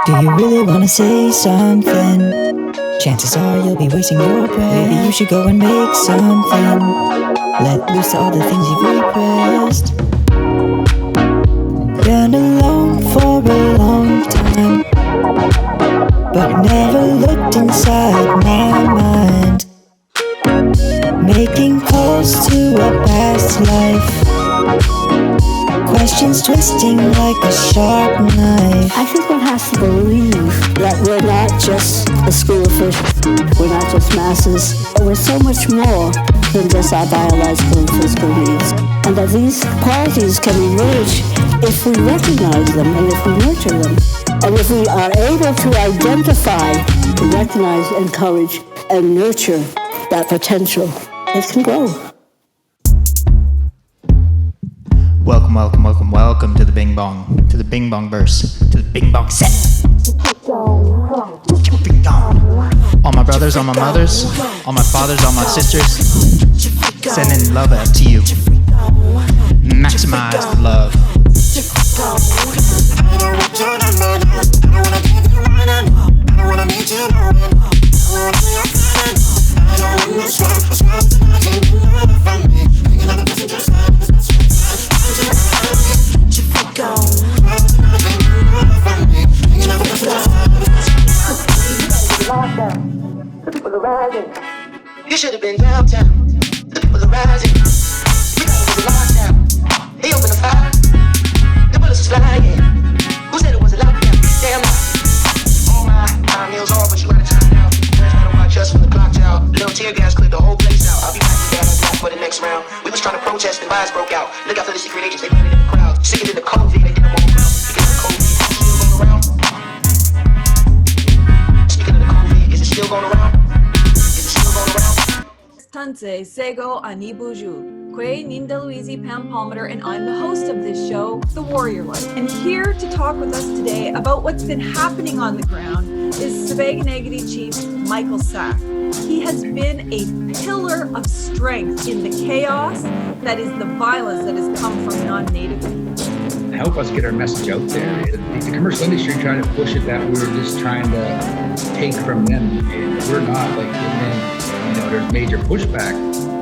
Do you really wanna say something? Chances are you'll be wasting your breath. Maybe you should go and make something. Let loose all the things you've repressed. Been alone for a long time, but never looked inside my mind. Making calls to a past life, questions twisting like a sharp knife. I think one has to believe that we're not just a school of fish, we're not just masses, but we're so much more than just our biological and physical needs. And that these qualities can emerge if we recognize them and if we nurture them. And if we are able to identify, recognize, encourage, and nurture that potential, it can grow. Welcome to the Bing Bong, to the Bing Bong verse, to the Bing Bong set. All my brothers, all my mothers, all my fathers, all my sisters, sending love out to you. Maximize the love. You should have been downtown. The people are rising. We got it lockdown. They opened the fire. The bullets was flying. Who said it was a lockdown? Damn right. Oh my, time meals all, but you out of time now. Trying to watch us from the clock tower. Little tear gas cleared the whole place out. I'll be back for the next round. We was trying to protest and vibes broke out. Look out for the secret agents, they planted in the crowd. Sicker than the COVID, they did them all around. Speaking of the COVID, is it still going around? Tanse, Sego, Anibuju, Kwe, Nindaluizi, Pam Palmater, and I'm the host of this show, The Warrior Life. And here to talk with us today about what's been happening on the ground is Sbeganegati Chief Michael Sack. He has been a pillar of strength in the chaos that is the violence that has come from non-native people. Help us get our message out there. The commercial industry trying to push it that we're just trying to take from them. And we're not, like, and then, there's major pushback.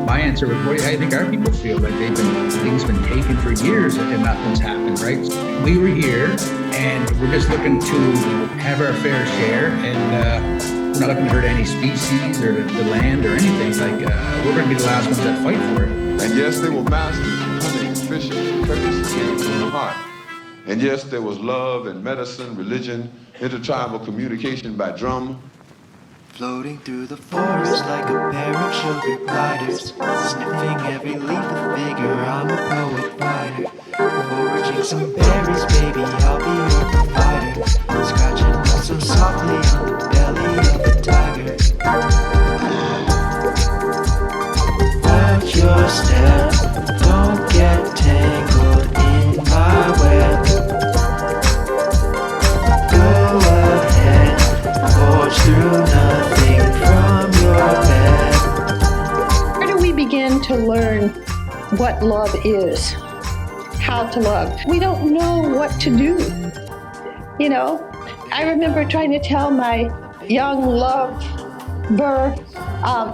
My answer was, what do I think our people feel? Like things been taken for years and nothing's happened, right? We were here and we're just looking to have our fair share, and we're not looking to hurt any species or the land or anything. Like, we're going to be the last ones that fight for it. And yes, they were masters, hunting, fishing, courtesy came from the heart. And yes, there was love and medicine, religion, intertribal communication by drum. Floating through the forest like a pair of sugar gliders, sniffing every leaf and figure I'm a poet writer. Foraging some berries, baby, I'll be your provider. Scratching up so softly on the belly of a tiger. Watch your step, don't get tangled in my web. Go ahead, forge through nothing from your bed. Where do we begin to learn what love is? How to love? We don't know what to do. I remember trying to tell my young lover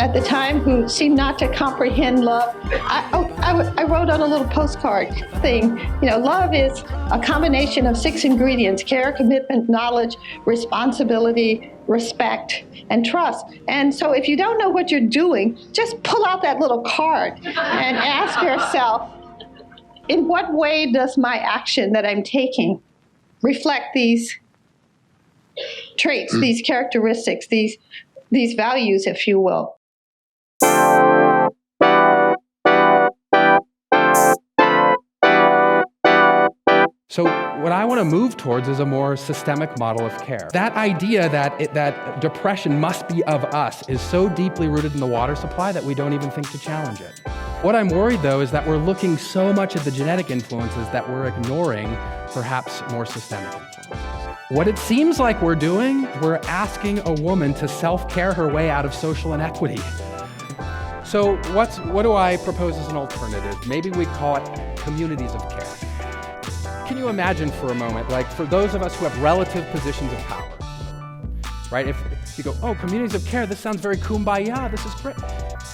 at the time, who seemed not to comprehend love. I wrote on a little postcard thing, love is a combination of 6 ingredients: care, commitment, knowledge, responsibility, respect, and trust. And so if you don't know what you're doing, just pull out that little card and ask yourself, in what way does my action that I'm taking reflect these traits, these characteristics, these values, if you will? So what I want to move towards is a more systemic model of care. That idea that depression must be of us is so deeply rooted in the water supply that we don't even think to challenge it. What I'm worried, though, is that we're looking so much at the genetic influences that we're ignoring perhaps more systemic influences. What it seems like we're doing, we're asking a woman to self-care her way out of social inequity. So what do I propose as an alternative? Maybe we call it communities of care. Can you imagine for a moment, like for those of us who have relative positions of power, right? If you go, oh, communities of care, this sounds very kumbaya, this is great.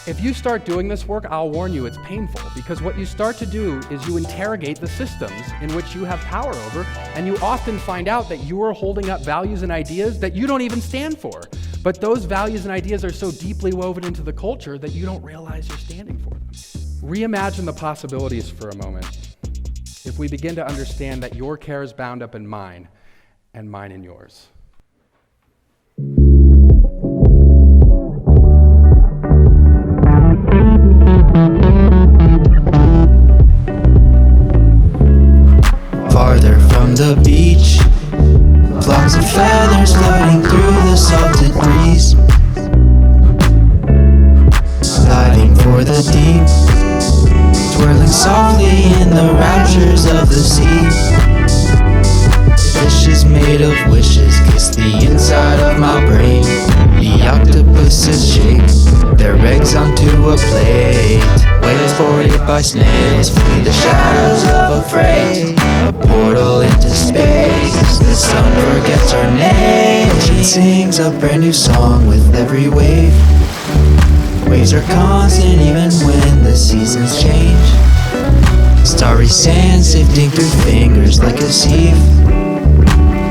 If you start doing this work, I'll warn you, it's painful, because what you start to do is you interrogate the systems in which you have power over, and you often find out that you are holding up values and ideas that you don't even stand for. But those values and ideas are so deeply woven into the culture that you don't realize you're standing for them. Reimagine the possibilities for a moment. If we begin to understand that your care is bound up in mine, and mine in yours. Farther from the beach, flocks of feathers floating through the salted breeze, sliding for the deep, twirling softly in the raptures of the sea. Fishes made of wishes kiss the inside of my brain. The octopuses shake their eggs onto a plate. Whales voided by snails flee the shadows of a phrase. A portal into space, the sun forgets our name. Ocean sings a brand new song with every wave. Waves are constant even when the seasons change. Starry sand sifting through fingers like a sieve.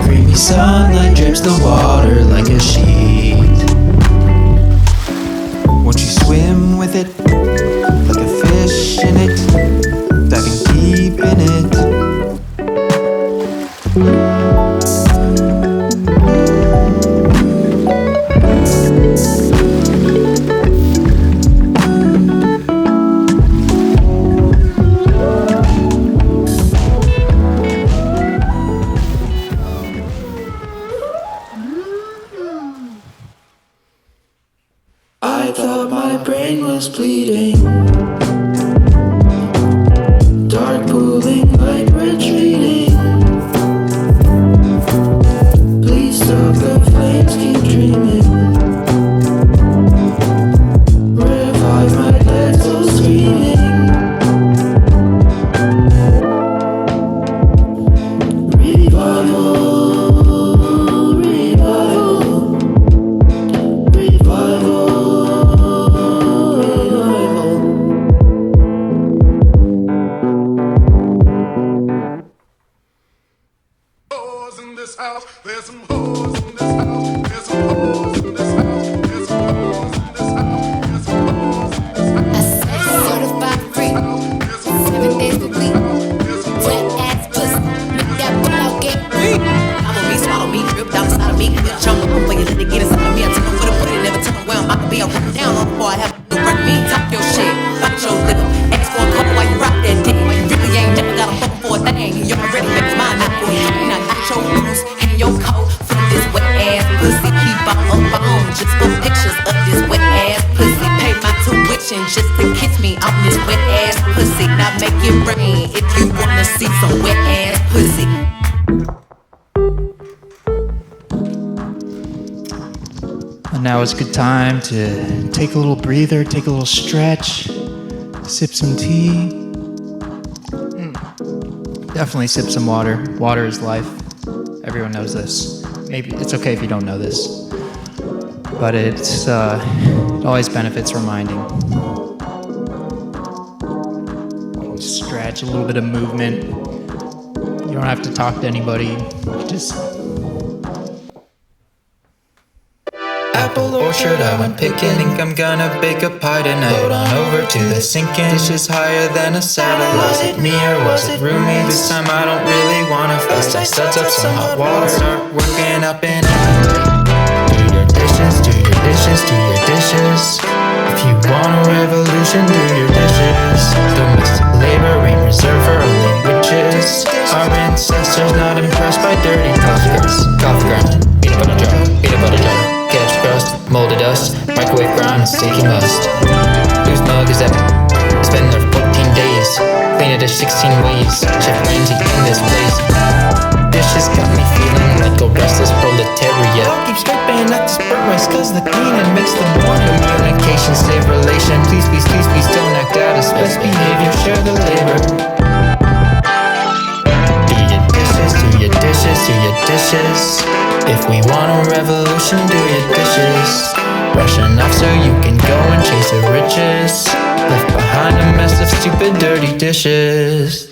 Creamy sunlight drips the water like a sheet. Won't you swim with it, like a fish in it, diving deep in it? I thought my brain was bleeding, dark pooling, light retreating. Please stop the flames, keep dreaming. Revive my dead soul screaming. Now is a good time to take a little breather, take a little stretch, sip some tea. Definitely sip some water. Water is life. Everyone knows this. Maybe it's okay if you don't know this, but it always benefits reminding. Stretch, a little bit of movement. You don't have to talk to anybody. Just apple orchard, I went picking. Think I'm gonna bake a pie tonight. Float on over to the sinking. Dishes higher than a satellite. Was it me or was it roommate? This time I don't really wanna fast. I set up some hot water. Start working up in it. Do your dishes, do your dishes, do your dishes. If you want a revolution, do your dishes. Domestic labor ain't reserved for only witches. Our ancestors not impressed by dirty coffee ground, peanut butter jar, catch crust, molded dust, microwave ground, and sticky must. Whose mug is that? Spend their 14 days, clean a dish 16 ways. Chef Ramsay in this place. Dishes got me feeling like a restless proletariat. I'll keep scraping at this burnt rice, cause the cleaning makes the morning. Communication, save relation. Please, please, please, please don't act out of best behavior. Share the labor. Be it If we want a revolution, do your dishes. Brush enough so you can go and chase the riches. Left behind a mess of stupid dirty dishes.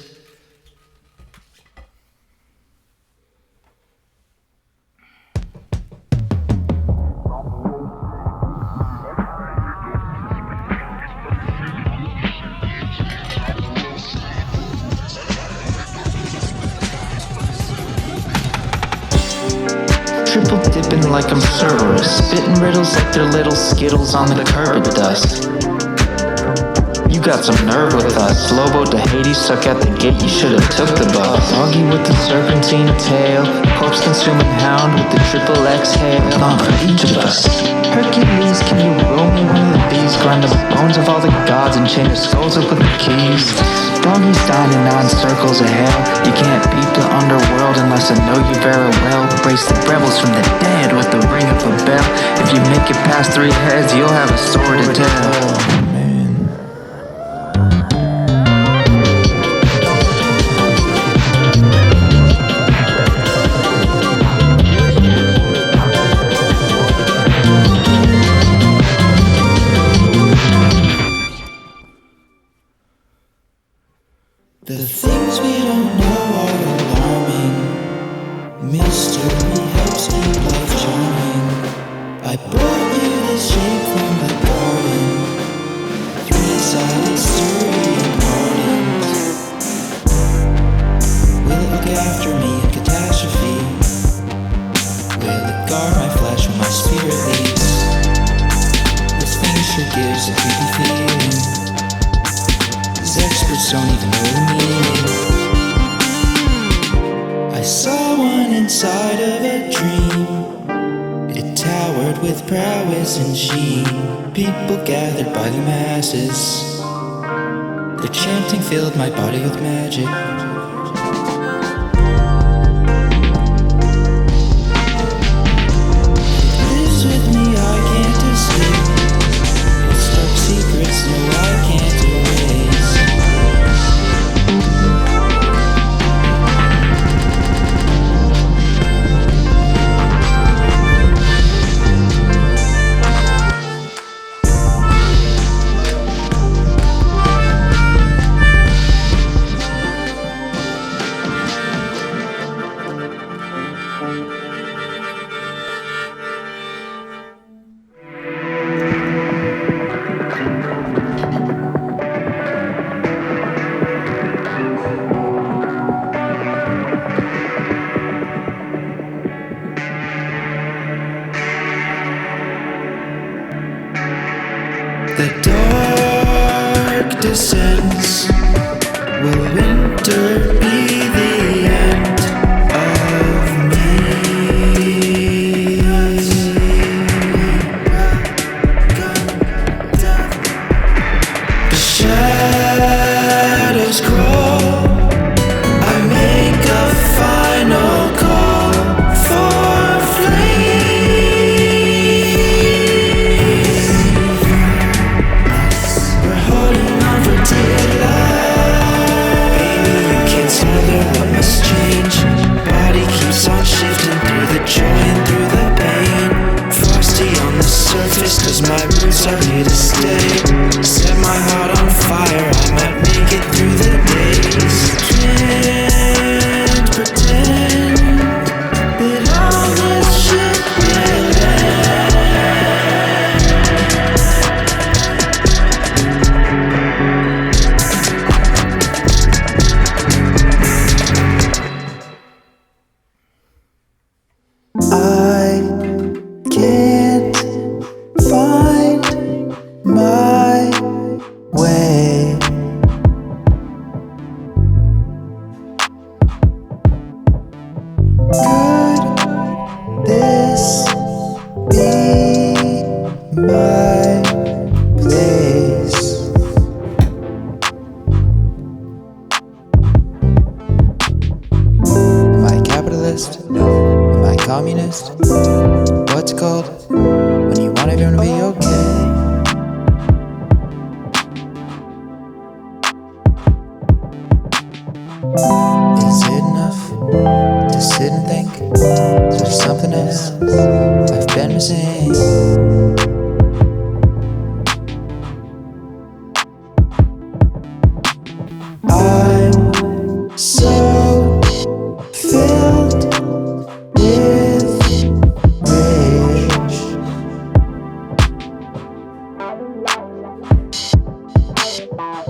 Triple dipping like I'm Cerberus, spitting riddles like they're little skittles on the curb of dust. You got some nerve with us. Lobo to Hades, stuck at the gate, you should've took the bus. Doggy with the serpentine tail, corpse-consuming hound with the triple exhale. On for each of us. Hercules, can you roll me one of these? Grind the bones of all the gods and chain the skulls up with the keys. Doggy's dining 9 circles of hell. You can't beat the underworld unless I know you very well. Brace the rebels from the dead with the ring of a bell. If you make it past 3 heads, you'll have a story to tell. The things we don't know are alarming. Mystery helps keep life charming. I brought you this shape from the garden. 3-sided story and pardons. Will it look after me in catastrophe? Will it guard my flesh when my spirit leaves? This thing sure gives a creepy feeling. Experts don't even know the meaning. I saw one inside of a dream. It towered with prowess and sheen. People gathered by the masses. Their chanting filled my body with magic. It lives with me, I can't escape. Its dark secrets, no, I can't erase. The dark descends. Will winter be the end of me? The shadows crawl. I make a final call for flame. We're holding on for dear life. Baby, you can't smother what must change. Body keeps on shifting through the joy and through the pain. Frosty on the surface, cause my roots are here to stay. Set my heart on fire, I might make it through the days. Can't pretend that all this shit will I can't find my way. Could this be my place? Am I capitalist? No. Am I communist? What's it called? When you want everyone to be okay. Is it enough to sit and think? Is there something honest, I've been missing. I'm so filled with rage.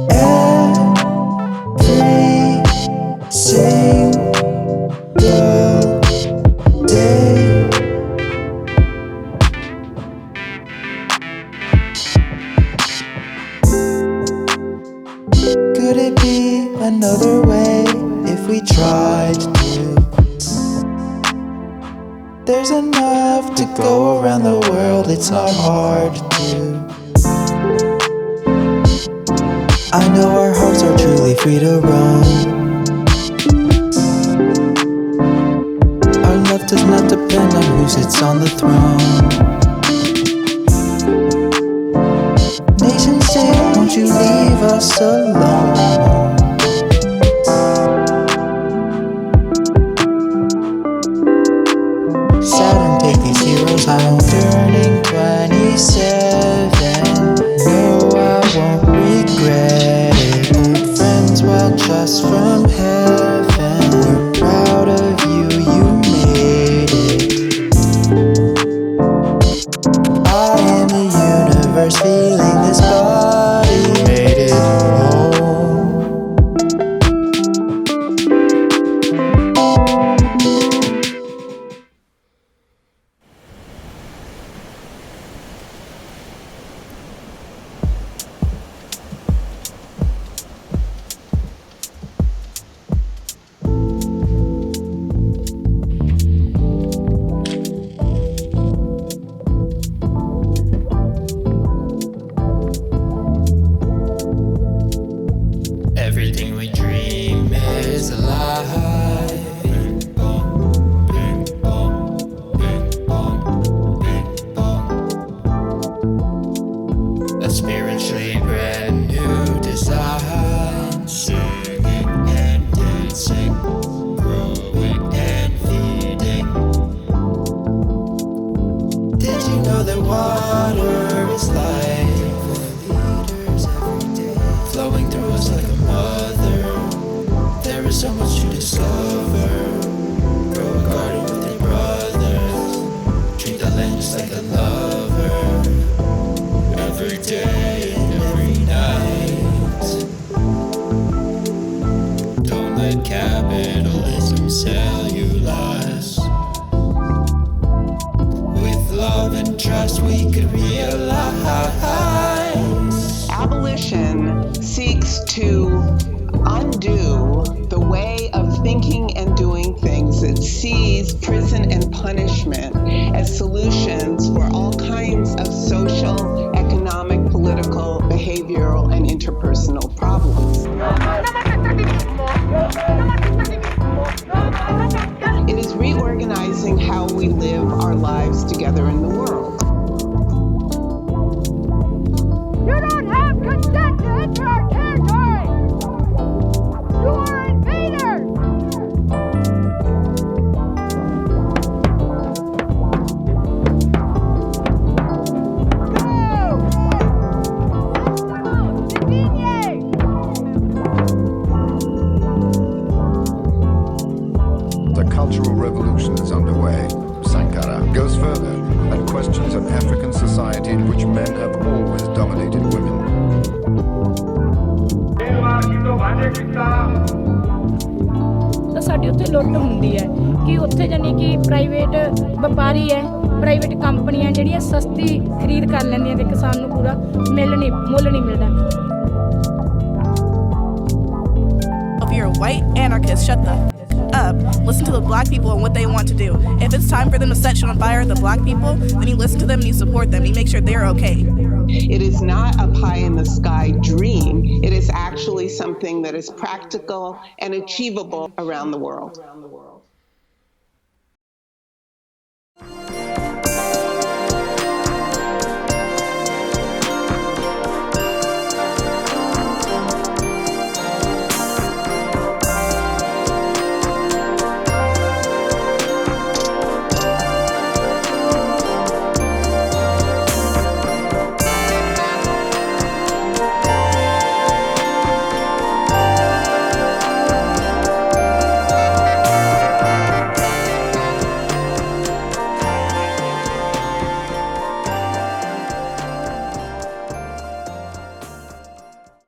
Every single day. Could it be another way if we tried to? There's enough to go around the world, it's not hard to. I know our hearts are truly free to roam. Our love does not depend on who sits on the throne. Nations say, won't you leave us alone? Saturn, take these heroes home. Turning 27. No, I won't regret it. Old friends, well, just from heaven. We're proud of you, you made it. I am the universe, feeling this body. Made it home. Everything we dream is a lie. Bing bong, bing bong, bing bong, bing bong. A spiritually brand new design. Singing and dancing, growing and feeding. Did you know that water is life? Liters every day, flowing through us like a mother. There is so much to discover. Grow a garden with your brothers. Treat the land just like a lover. Every day and every night. Don't let capitalism sell you lies. With love and trust we could realize. Abolition seeks to undo the way of thinking and doing things that sees prison and punishment as solutions for all kinds of social, economic, political, behavioral, and interpersonal problems. It is reorganizing how we live our lives together in the world. You don't have consent to enter our territory! You are invaders! The Cultural Revolution is underway. Sankara goes further and questions an African society in which men have always dominated women. ਤਾਂ ਸਾਡੀ ਉੱਥੇ ਲੁੱਟ ਹੁੰਦੀ ਹੈ ਕਿ ਉੱਥੇ ਜਾਨੀ ਕਿ ਪ੍ਰਾਈਵੇਟ ਵਪਾਰੀ ਹੈ ਪ੍ਰਾਈਵੇਟ ਕੰਪਨੀਆਂ ਜਿਹੜੀਆਂ ਸਸਤੀ ਖਰੀਦ ਕਰ ਲੈਂਦੀਆਂ ਤੇ ਕਿਸਾਨ ਨੂੰ ਪੂਰਾ ਮੁੱਲ ਨਹੀਂ ਮਿਲਦਾ। If you're a white anarchist, shut the up. Listen to the black people and what they want to do. If it's time for them to set shit on fire, the black people, then you listen to them and you support them. You make sure they're okay. It is not a pie-in-the-sky dream. It is actually something that is practical and achievable around the world.